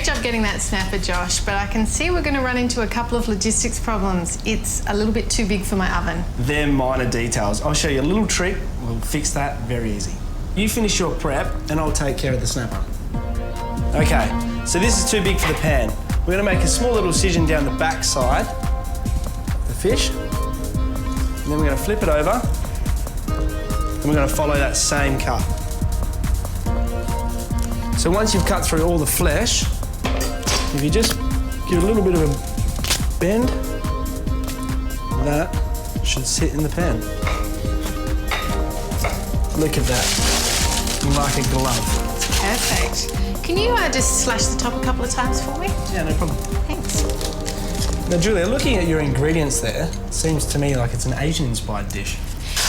job getting that snapper, Josh, but I can see we're going to run into a couple of logistics problems. It's a little bit too big for my oven. They're minor details. I'll show you a little trick. We'll fix that very easy. You finish your prep and I'll take care of the snapper. Okay, so this is too big for the pan. We're going to make a small little incision down the back side of the fish. And then we're going to flip it over. And we're going to follow that same cut. So once you've cut through all the flesh, if you just give it a little bit of a bend, that should sit in the pan. Look at that, like a glove. It's perfect. Can you just slash the top a couple of times for me? Yeah, no problem. Thanks. Now, Julia, looking at your ingredients there, seems to me like it's an Asian-inspired dish.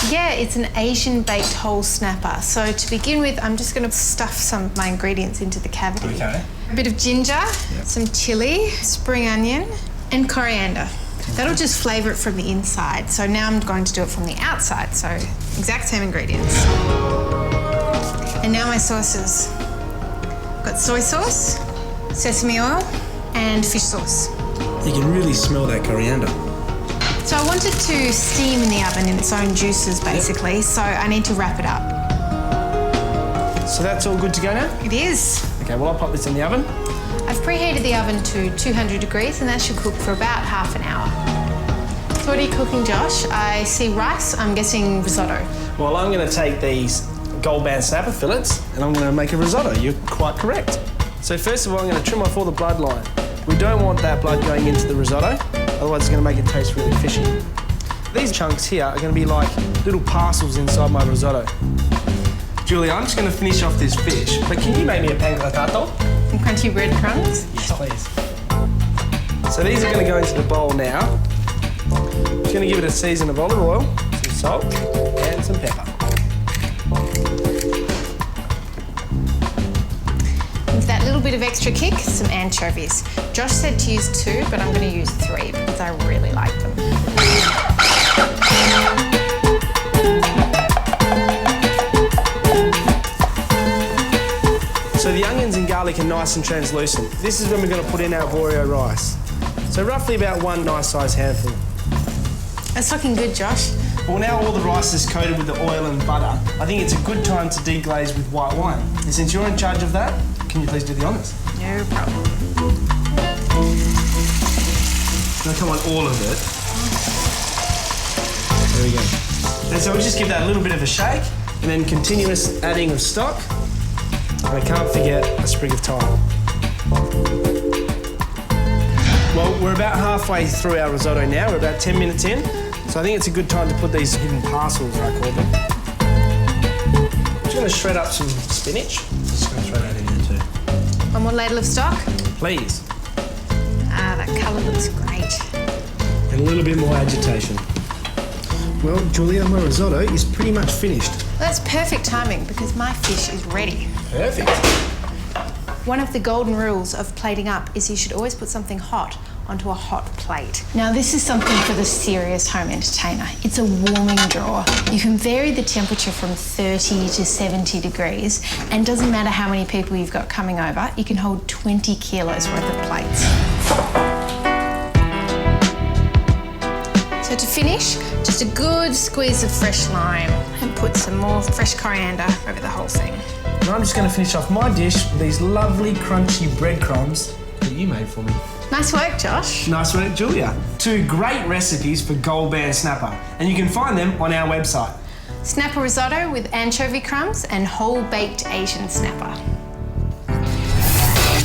Yeah, it's an Asian baked whole snapper. So to begin with, I'm just going to stuff some of my ingredients into the cavity. Okay. A bit of ginger, some chilli, spring onion, and coriander. That'll just flavour it from the inside. So now I'm going to do it from the outside. So exact same ingredients. And now my sauces. I've got soy sauce, sesame oil, and fish sauce. You can really smell that coriander. So I want it to steam in the oven in its own juices, basically, so I need to wrap it up. So that's all good to go now? It is. Okay, well, I'll pop this in the oven. I've preheated the oven to 200 degrees, and that should cook for about half an hour. So what are you cooking, Josh? I see rice. I'm guessing risotto. Well, I'm going to take these gold band snapper fillets and I'm going to make a risotto. You're quite correct. So first of all, I'm going to trim off all the bloodline. We don't want that blood going into the risotto, otherwise it's going to make it taste really fishy. These chunks here are going to be like little parcels inside my risotto. Julia, I'm just going to finish off this fish, but can you make me a pan grattato? And crunchy breadcrumbs? Yes, please. So these are going to go into the bowl now. I'm just going to give it a season of olive oil, some salt, and some pepper. With that little bit of extra kick, some anchovies. Josh said to use 2, but I'm going to use 3 because I really like them. So the onions and garlic are nice and translucent. This is when we're going to put in our Oreo rice. So roughly about one nice sized handful. That's looking good, Josh. Well, now all the rice is coated with the oil and butter, I think it's a good time to deglaze with white wine. And since you're in charge of that, can you please do the honours? No problem. No, come on, all of it. There we go. And so we'll just give that a little bit of a shake, and then continuous adding of stock. And I can't forget a sprig of thyme. Well, we're about halfway through our risotto now. We're about 10 minutes in. So I think it's a good time to put these hidden parcels, I call them. I'm just going to shred up some spinach. Just going to throw that in there too. One more ladle of stock. Please. Ah, that colour looks great. And a little bit more agitation. Well, Julia, my risotto is pretty much finished. Well, that's perfect timing because my fish is ready. Perfect. One of the golden rules of plating up is you should always put something hot onto a hot plate. Now this is something for the serious home entertainer. It's a warming drawer. You can vary the temperature from 30 to 70 degrees, and doesn't matter how many people you've got coming over, you can hold 20 kilos worth of plates. So to finish, just a good squeeze of fresh lime and put some more fresh coriander over the whole thing. And I'm just going to finish off my dish with these lovely crunchy breadcrumbs that you made for me. Nice work, Josh. Nice work, Julia. 2 great recipes for gold band snapper, and you can find them on our website. Snapper risotto with anchovy crumbs and whole baked Asian snapper.